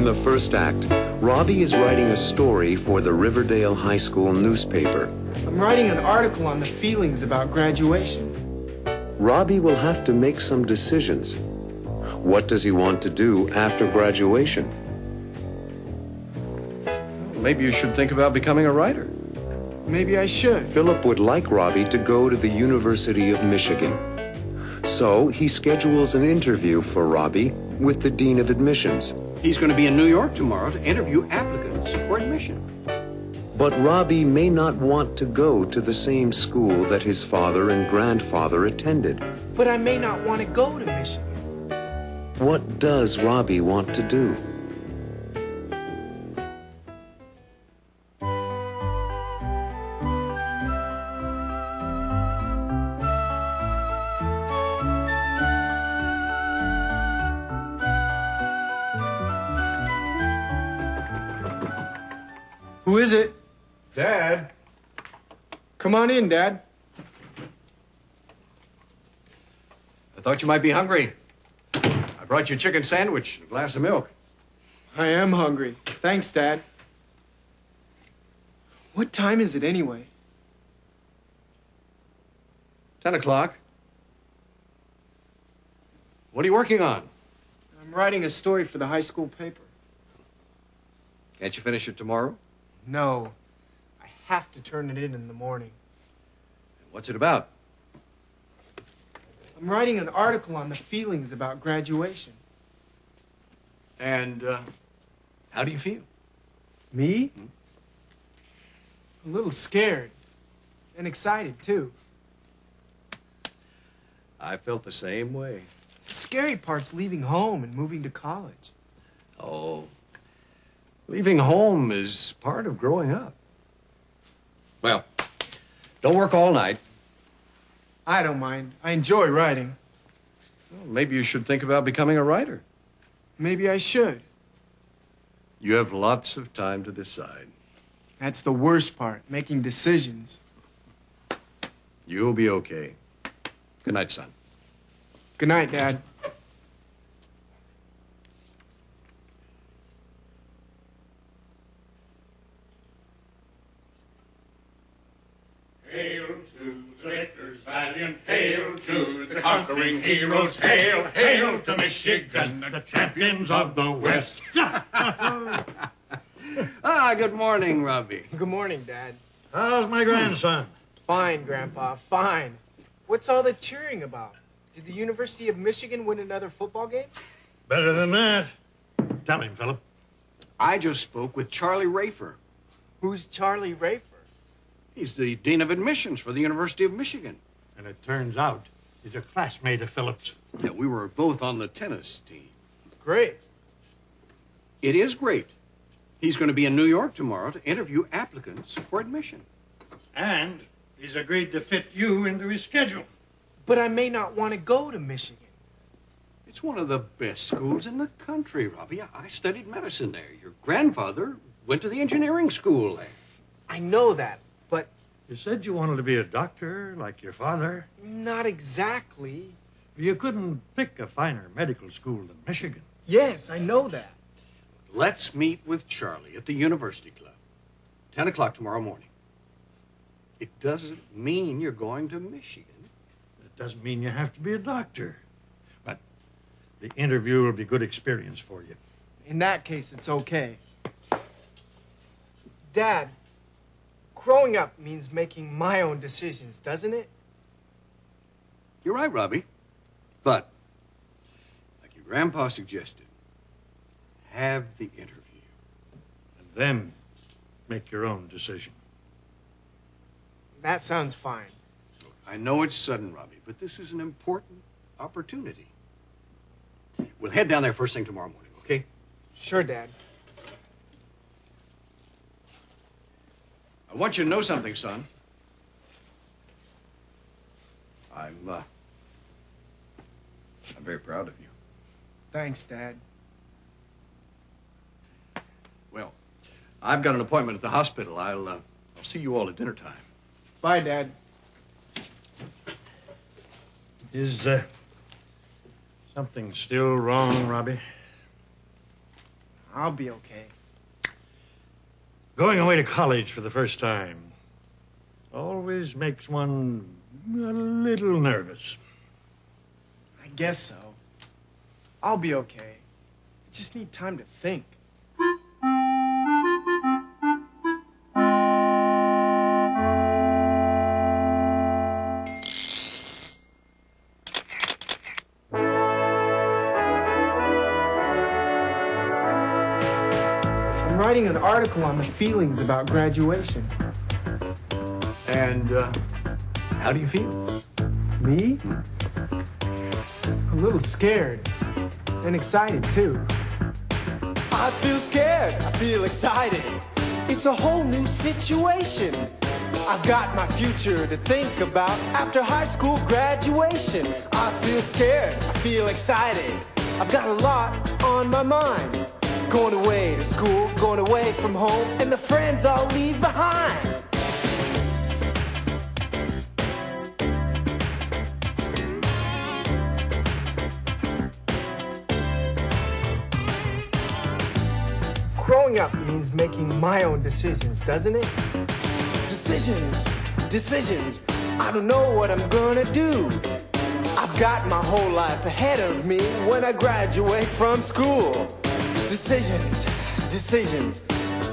In the first act, Robbie is writing a story for the Riverdale High School newspaper. I'm writing an article on the feelings about graduation. Robbie will have to make some decisions. What does he want to do after graduation? Maybe you should think about becoming a writer. Maybe I should. Philip would like Robbie to go to the University of Michigan. So he schedules an interview for Robbie with the Dean of Admissions. He's going to be in New York tomorrow to interview applicants for admission. But Robbie may not want to go to the same school that his father and grandfather attended. But I may not want to go to Michigan. What does Robbie want to do? Who is it? Dad? Come on in, Dad. I thought you might be hungry. I brought you a chicken sandwich and a glass of milk. I am hungry. Thanks, Dad. What time is it anyway? 10 o'clock. What are you working on? I'm writing a story for the high school paper. Can't you finish it tomorrow? No. I have to turn it in the morning. What's it about? I'm writing an article on the feelings about graduation. And, how do you feel? Me? A little scared. And excited, too. I felt the same way. The scary part's leaving home and moving to college. Oh, leaving home is part of growing up. Well, don't work all night. I don't mind. I enjoy writing. Well, maybe you should think about becoming a writer. Maybe I should. You have lots of time to decide. That's the worst part, making decisions. You'll be okay. Good night, son. Good night, Dad. Hail to the victors valiant, hail to the conquering heroes, hail, hail to Michigan, the champions of the West. Good morning, Robbie. Good morning, Dad. How's my grandson? Fine, Grandpa, fine. What's all the cheering about? Did the University of Michigan win another football game? Better than that. Tell him, Philip. I just spoke with Charlie Rafer. Who's Charlie Rafer? He's the Dean of Admissions for the University of Michigan. And it turns out he's a classmate of Philip's. Yeah, we were both on the tennis team. Great. It is great. He's going to be in New York tomorrow to interview applicants for admission. And he's agreed to fit you into his schedule. But I may not want to go to Michigan. It's one of the best schools in the country, Robbie. I studied medicine there. Your grandfather went to the engineering school there. I know that, but... You said you wanted to be a doctor like your father. Not exactly. You couldn't pick a finer medical school than Michigan. Yes, I know that. Let's meet with Charlie at the University Club. 10 o'clock tomorrow morning. It doesn't mean you're going to Michigan. It doesn't mean you have to be a doctor. But the interview will be good experience for you. In that case, it's okay. Dad, growing up means making my own decisions, doesn't it? You're right, Robbie. But, like your grandpa suggested, have the interview. And then make your own decision. That sounds fine. Look, I know it's sudden, Robbie, but this is an important opportunity. We'll head down there first thing tomorrow morning, okay? Sure, Dad. I want you to know something, son. I'm very proud of you. Thanks, Dad. Well, I've got an appointment at the hospital. I'll see you all at dinner time. Bye, Dad. Is something still wrong, Robbie? I'll be okay. Going away to college for the first time always makes one a little nervous. I guess so. I'll be okay. I just need time to think. I'm writing an article on the feelings about graduation. And how do you feel? Me? A little scared. And excited, too. I feel scared. I feel excited. It's a whole new situation. I've got my future to think about after high school graduation. I feel scared. I feel excited. I've got a lot on my mind. Going away to school, going away from home, and the friends I'll leave behind. Growing up means making my own decisions, doesn't it? Decisions. I don't know what I'm gonna do. I've got my whole life ahead of me when I graduate from school. Decisions.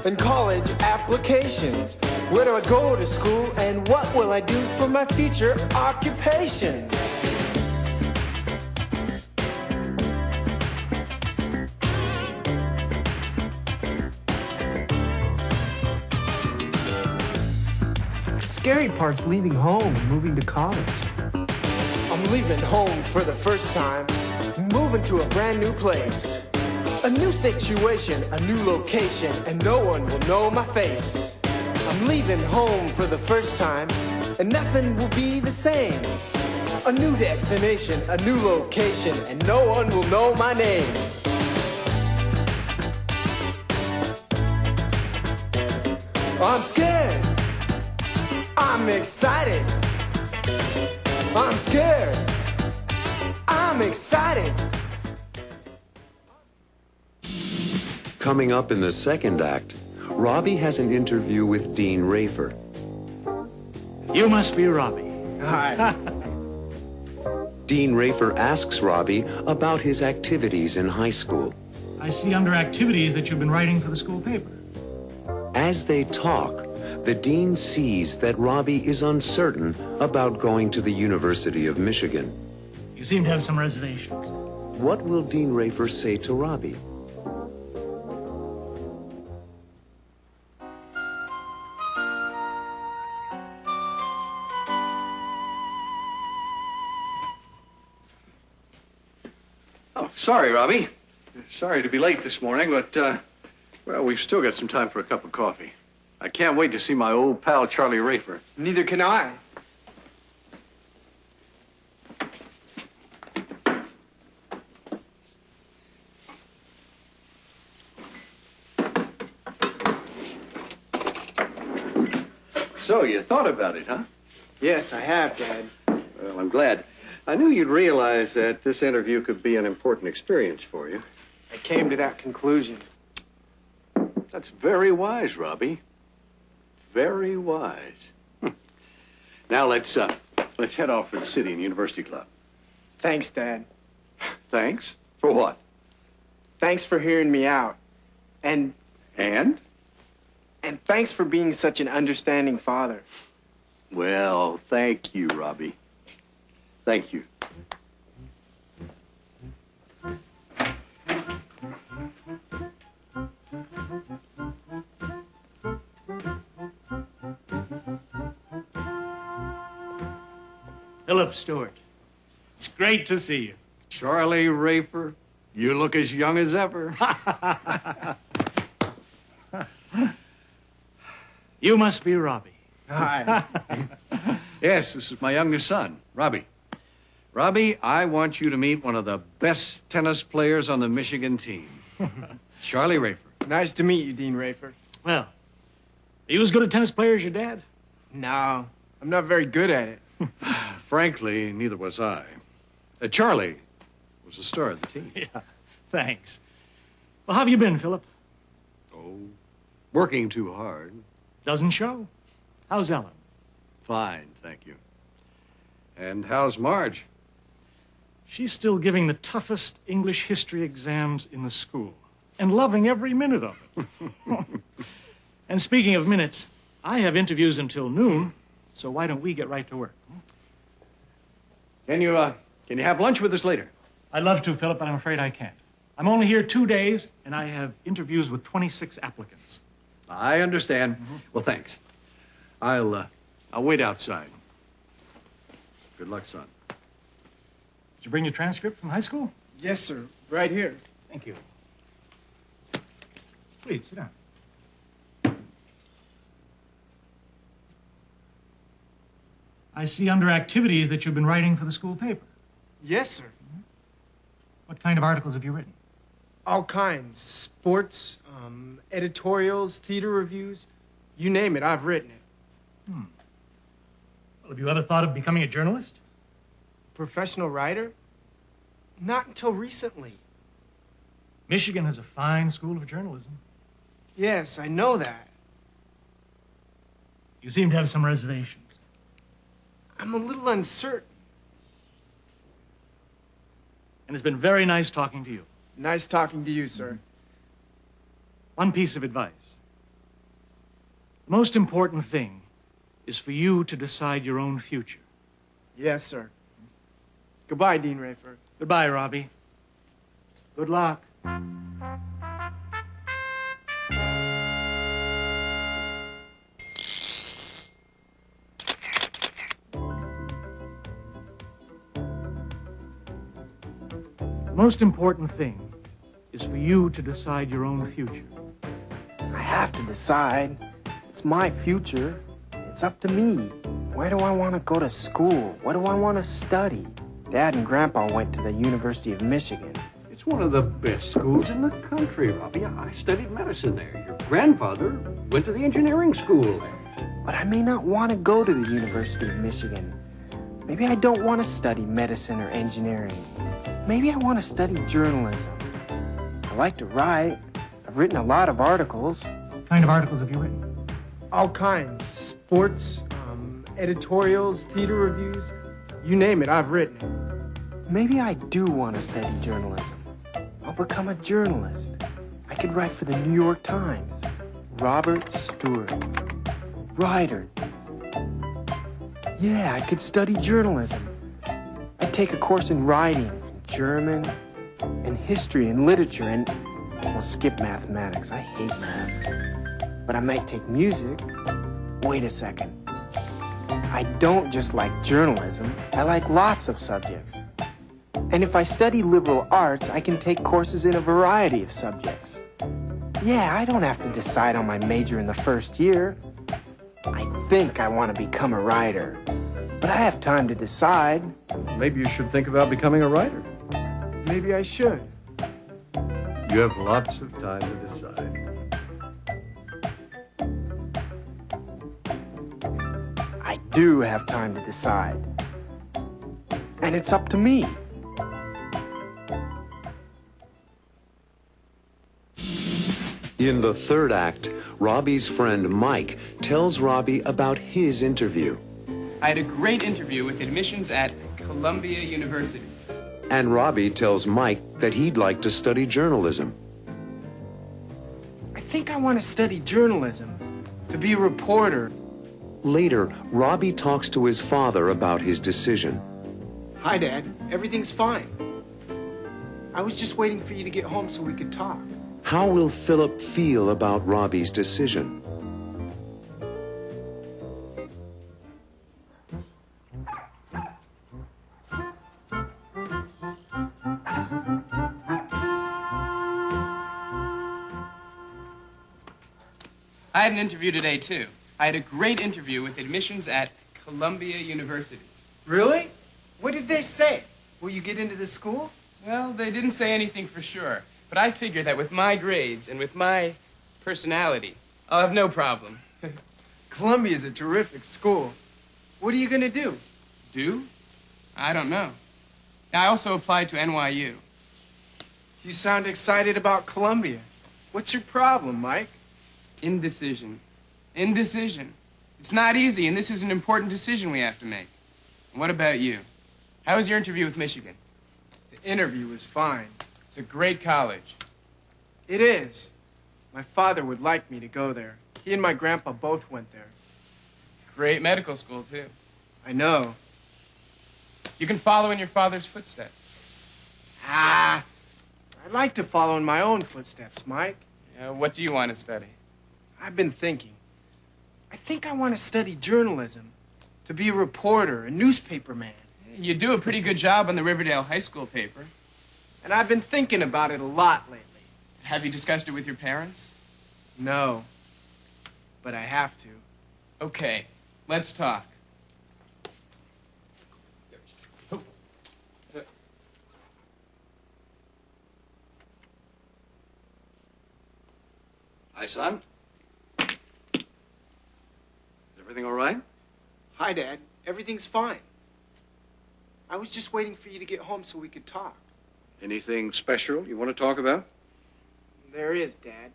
And college applications. Where do I go to school and what will I do for my future occupation? The scary part's leaving home and moving to college. I'm leaving home for the first time, moving to a brand new place. A new situation, a new location, and no one will know my face. I'm leaving home for the first time, and nothing will be the same. A new destination, a new location, and no one will know my name. I'm scared. I'm excited. I'm scared. I'm excited. Coming up in the second act, Robbie has an interview with Dean Rafer. You must be Robbie. Hi. Dean Rafer asks Robbie about his activities in high school. I see under activities that you've been writing for the school paper. As they talk, the dean sees that Robbie is uncertain about going to the University of Michigan. You seem to have some reservations. What will Dean Rafer say to Robbie? Oh, sorry, Robbie. Sorry to be late this morning, but, well, we've still got some time for a cup of coffee. I can't wait to see my old pal, Charlie Rafer. Neither can I. So, you thought about it, huh? Yes, I have, Dad. Well, I'm glad. I knew you'd realize that this interview could be an important experience for you. I came to that conclusion. That's very wise, Robbie. Very wise. Now let's head off for the city and University Club. Thanks, Dad. Thanks? For what? Thanks for hearing me out. And thanks for being such an understanding father. Well, thank you, Robbie. Thank you. Philip Stewart, it's great to see you. Charlie Rafer, you look as young as ever. You must be Robbie. Hi. Yes, this is my youngest son, Robbie. Robbie, I want you to meet one of the best tennis players on the Michigan team, Charlie Rafer. Nice to meet you, Dean Rafer. Well, are you as good a tennis player as your dad? No, I'm not very good at it. Frankly, neither was I. Charlie was the star of the team. Yeah, thanks. Well, how have you been, Philip? Working too hard. Doesn't show. How's Ellen? Fine, thank you. And how's Marge? She's still giving the toughest English history exams in the school and loving every minute of it. And speaking of minutes, I have interviews until noon, so why don't we get right to work? Can you have lunch with us later? I'd love to, Philip, but I'm afraid I can't. I'm only here 2 days, and I have interviews with 26 applicants. I understand. Well, thanks. I'll wait outside. Good luck, son. Did you bring your transcript from high school? Yes, sir. Right here. Thank you. Please, sit down. I see under activities that you've been writing for the school paper. Yes, sir. What kind of articles have you written? All kinds. Sports, editorials, theater reviews. You name it, I've written it. Well, have you ever thought of becoming a journalist? Professional writer? Not until recently. Michigan has a fine school of journalism. Yes, I know that. You seem to have some reservations. I'm a little uncertain. And it's been very nice talking to you. Nice talking to you, sir. One piece of advice. The most important thing is for you to decide your own future. Yes, sir. Goodbye, Dean Rayford. Goodbye, Robbie. Good luck. The most important thing is for you to decide your own future. I have to decide. It's my future. It's up to me. Where do I want to go to school? What do I want to study? Dad and Grandpa went to the University of Michigan. It's one of the best schools in the country, Robbie. I studied medicine there. Your grandfather went to the engineering school there. But I may not want to go to the University of Michigan. Maybe I don't want to study medicine or engineering. Maybe I want to study journalism. I like to write. I've written a lot of articles. What kind of articles have you written? All kinds. Sports, editorials, theater reviews. You name it, I've written it. Maybe I do want to study journalism. I'll become a journalist. I could write for the New York Times. Robert Stewart. Writer. Yeah, I could study journalism. I'd take a course in writing, and German, and history and literature, and we'll skip mathematics. I hate math. But I might take music. Wait a second. I don't just like journalism. I like lots of subjects. And if I study liberal arts, I can take courses in a variety of subjects. Yeah, I don't have to decide on my major in the first year. I think I want to become a writer. But I have time to decide. Maybe you should think about becoming a writer. Maybe I should. You have lots of time to decide. I do have time to decide. And it's up to me. In the third act, Robbie's friend Mike tells Robbie about his interview. I had a great interview with admissions at Columbia University. And Robbie tells Mike that he'd like to study journalism. I think I want to study journalism, to be a reporter. Later, Robbie talks to his father about his decision. Hi, Dad. Everything's fine. I was just waiting for you to get home so we could talk. How will Philip feel about Robbie's decision? I had an interview today, too. I had a great interview with admissions at Columbia University. Really? What did they say? Will you get into the school? Well, they didn't say anything for sure, but I figure that with my grades and with my personality, I'll have no problem. Columbia's a terrific school. What are you going to do? Do? I don't know. I also applied to NYU. You sound excited about Columbia. What's your problem, Mike? Indecision. Indecision. It's not easy, and this is an important decision we have to make. And what about you? How was your interview with Michigan? The interview was fine. It's a great college. It is. My father would like me to go there. He and my grandpa both went there. Great medical school, too. I know. You can follow in your father's footsteps. I'd like to follow in my own footsteps, Mike. What do you want to study? I've been thinking. I think I want to study journalism, to be a reporter, a newspaper man. You do a pretty good job on the Riverdale high school paper. And I've been thinking about it a lot lately. Have you discussed it with your parents? No, but I have to. Okay, let's talk. Hi, son. Is everything all right? Hi, Dad. Everything's fine. I was just waiting for you to get home so we could talk. Anything special you want to talk about? There is, Dad.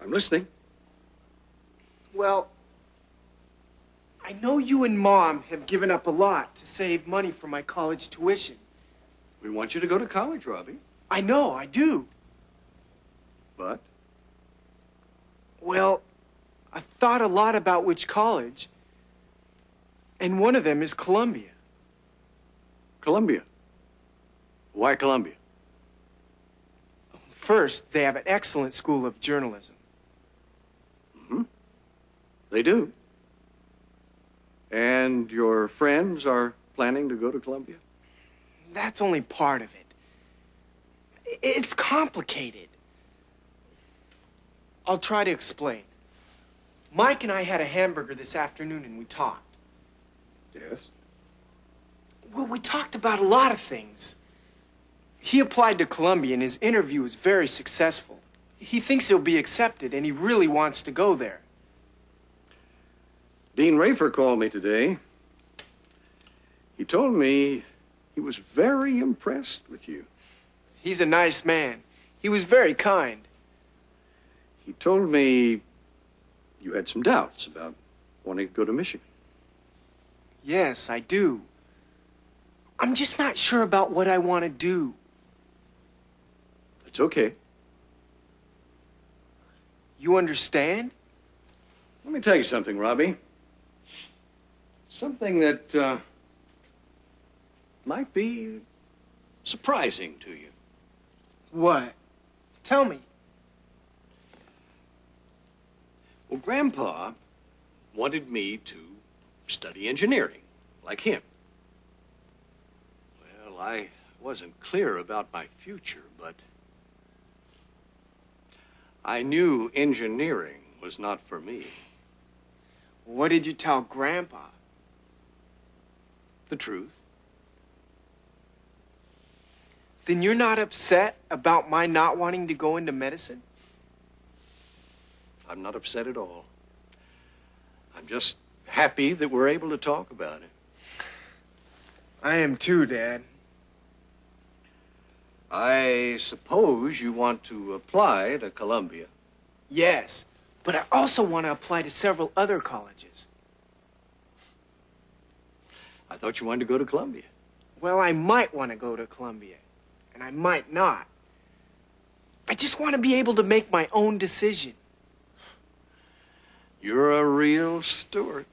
I'm listening. Well, I know you and Mom have given up a lot to save money for my college tuition. We want you to go to college, Robbie. I know, I do. But? Well, I've thought a lot about which college, and one of them is Columbia. Columbia. Why Columbia? First, they have an excellent school of journalism. Mm-hmm. They do. And your friends are planning to go to Columbia? That's only part of it. It's complicated. I'll try to explain. Mike and I had a hamburger this afternoon and we talked. Yes. Well, we talked about a lot of things. He applied to Columbia and his interview was very successful. He thinks he'll be accepted and he really wants to go there. Dean Rafer called me today. He told me he was very impressed with you. He's a nice man. He was very kind. He told me you had some doubts about wanting to go to Michigan. Yes, I do. I'm just not sure about what I want to do. It's okay. You understand? Let me tell you something, Robbie. Something that might be surprising to you. What? Tell me. Well, Grandpa wanted me to study engineering, like him. Well, I wasn't clear about my future, but I knew engineering was not for me. What did you tell Grandpa? The truth. Then you're not upset about my not wanting to go into medicine? I'm not upset at all. I'm just happy that we're able to talk about it. I am too, Dad. I suppose you want to apply to Columbia. Yes, but I also want to apply to several other colleges. I thought you wanted to go to Columbia. Well, I might want to go to Columbia, and I might not. I just want to be able to make my own decision. You're a real Stuart.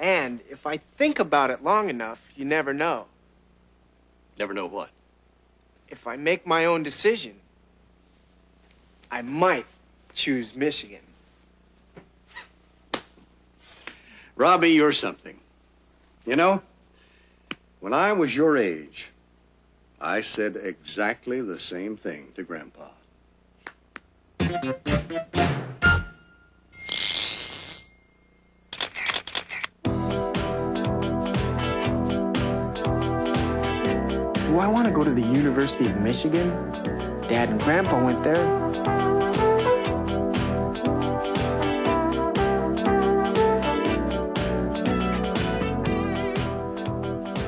And if I think about it long enough, you never know. Never know what. If I make my own decision, I might choose Michigan. Robbie, you're something. You know, when I was your age, I said exactly the same thing to Grandpa. Do I want to go to the University of Michigan? Dad and Grandpa went there.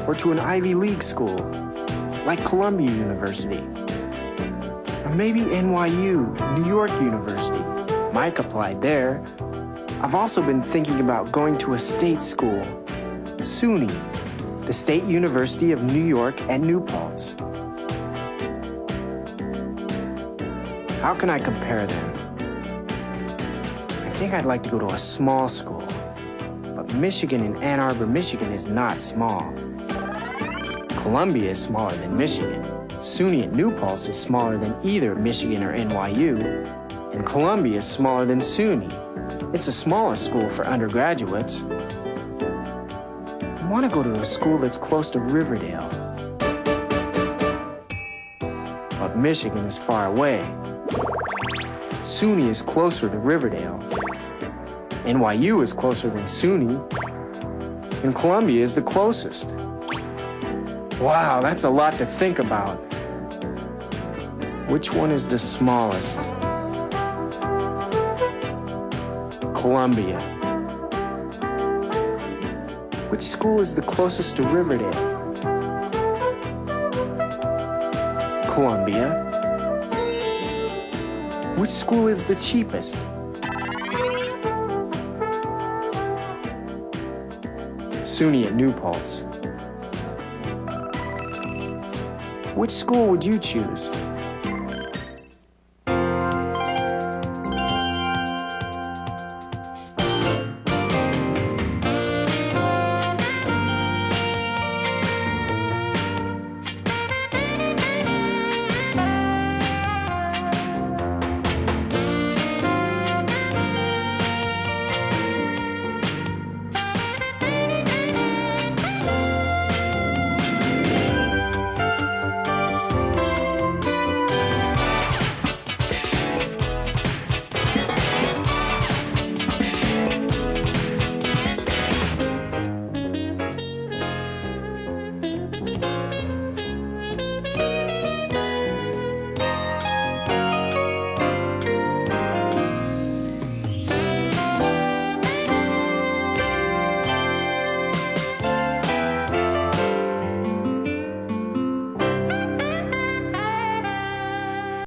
Or to an Ivy League school, like Columbia University. Or maybe NYU, New York University. Mike applied there. I've also been thinking about going to a state school, SUNY, the State University of New York at New Paltz. How can I compare them? I think I'd like to go to a small school, but Michigan in Ann Arbor, Michigan is not small. Columbia is smaller than Michigan. SUNY at New Paltz is smaller than either Michigan or NYU, and Columbia is smaller than SUNY. It's the smallest school for undergraduates. I want to go to a school that's close to Riverdale. But Michigan is far away. SUNY is closer to Riverdale. NYU is closer than SUNY. And Columbia is the closest. Wow, that's a lot to think about. Which one is the smallest? Columbia. Which school is the closest to Riverdale? Columbia. Which school is the cheapest? SUNY at New Paltz. Which school would you choose?